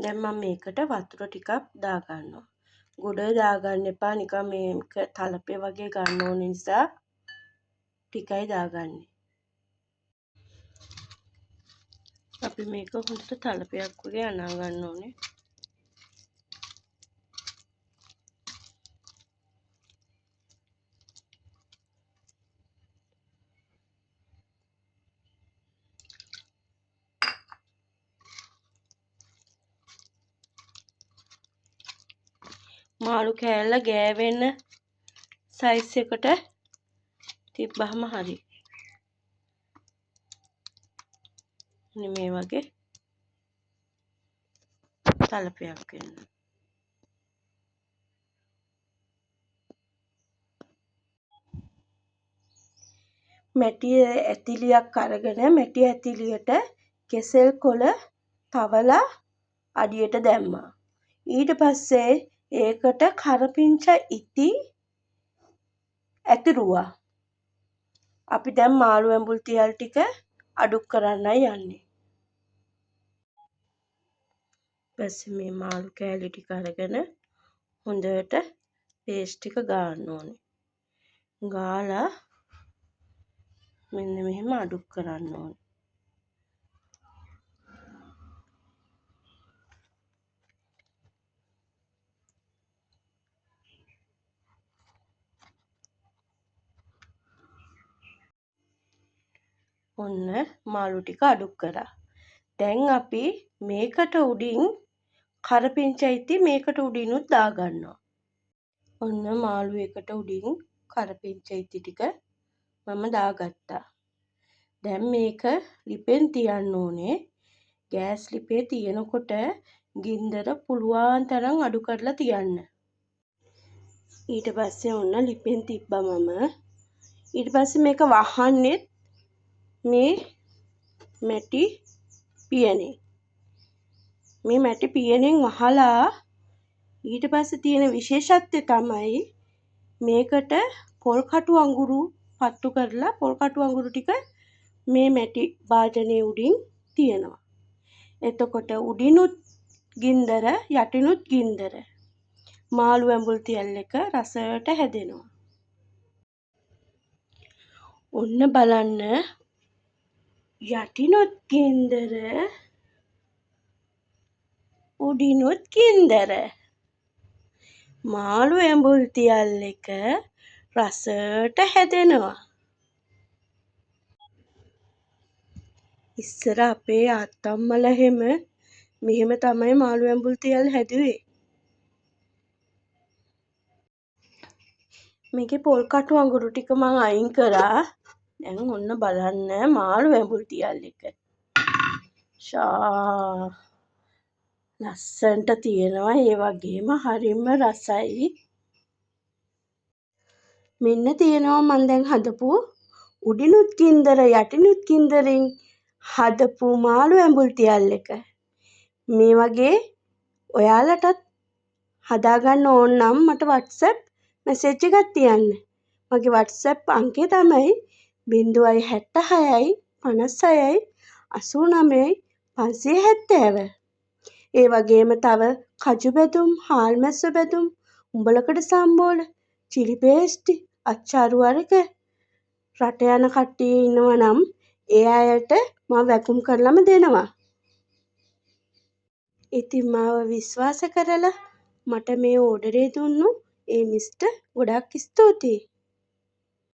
දැන් මම මේකට වතුර ටිකක් දාගන්නවා. ගොඩ දාගන්න එපා. නිකන් මේක තලපේ වගේ ගන්න ඕන නිසා ටිකයි දාගන්නේ. අපි මේක හොඳට තලපයක් වගේ අනා ගන්න ඕනේ. මාළු කෑල්ල ගෑවෙන සයිස් එකට තිබ්බහම හරි. මේ වගේ තලපයක් වෙන්න. මැටි ඇතිලියක් අරගෙන මැටි ඇතිලියට කෙසෙල් කොළ තවලා අඩියට දැම්මා. ඊට පස්සේ ඒකට කරපිංච ඉති ඇතිරුවා. අපි දැන් මාළු ඇඹුල් තියල් ටික අඩු කරන්නයි යන්නේ. පස්සේ මේ මාළු කෑලි ටික අරගෙන හොඳට පේස්ට් ටික ගන්න ඕනේ. ගාලා මෙන්න මෙහෙම අඩු කරන්න ඕනේ. ඔන්න මාළු ටික අඩු කරා. දැන් අපි මේකට උඩින් කරපිංචයිති මේකට උඩිනුත් දාගන්නවා. ඔන්න මාළු එකට උඩින් කරපිංචයිති ටික මම දාගත්තා. දැන් මේක ලිපෙන් තියන්න ඕනේ. ගෑස් ලිපේ තියෙනකොට ගින්දර පුළුවන් තරම් අඩු කරලා තියන්න. ඊට පස්සේ ඔන්න ලිපෙන් තිබ්බා මම. ඊට පස්සේ මේක වහන්නේ මේ මැටි පියනේ. මේ මැටි පියනෙන් වහලා ඊට පස්සේ තියෙන විශේෂත්වය තමයි මේකට පොල් කටු අඟුරු පත්තු කරලා පොල් කටු අඟුරු ටික මේ මැටි භාජනයේ උඩින් තියෙනවා. එතකොට උඩිනුත් ගින්දර යටිනුත් ගින්දර මාළු ඇඹුල් තියල් එක රසයට හැදෙනවා. ඔන්න බලන්න යටිනුත් ගින්දර උඩිනුත් ගින්දර මාළු ඇඹුල් තියල් එක රසට හැදෙනවා. ඉස්සර අපේ අත්තම්මලා මෙහෙම තමයි මාළු ඇඹුල් තියල් හැදුවේ. මේකේ පොල් කටු අඟුරු ටික මම අයින් කරා. දැන් ඔන්න බලන්න මාළු ඇඹුල් තියල් එක. ලස්සන්ට තියෙනවා. ඒ වගේම හරිම රසයි. මෙන්න තියෙනවා මම දැන් හදපු උඩිනුත් ගින්දර යටිනුත් ගින්දරින් හදපු මාළු ඇඹුල් තියල් එක. මේ වගේ ඔයාලටත් හදාගන්න ඕන නම් මට WhatsApp මැසේජ් එකක් තියන්න. මගේ WhatsApp අංකය තමයි 076 56 89 570. ඒ වගේම තව කජු බැදුම්, හාල් මැස්ස බැදුම්, උඹලකඩ සම්බෝල, චිලි පේස්ටි, අච්චාරු වර්ග රට යන කට්ටිය ඉන්නවා නම් ඒ අයට මම වැකුම් කරලම දෙනවා. ඉතින් මාව විශ්වාස කරලා මට මේ ඕඩරේ දුන්නු ඒ මිස්ටර් ගොඩක් ස්තුතියි.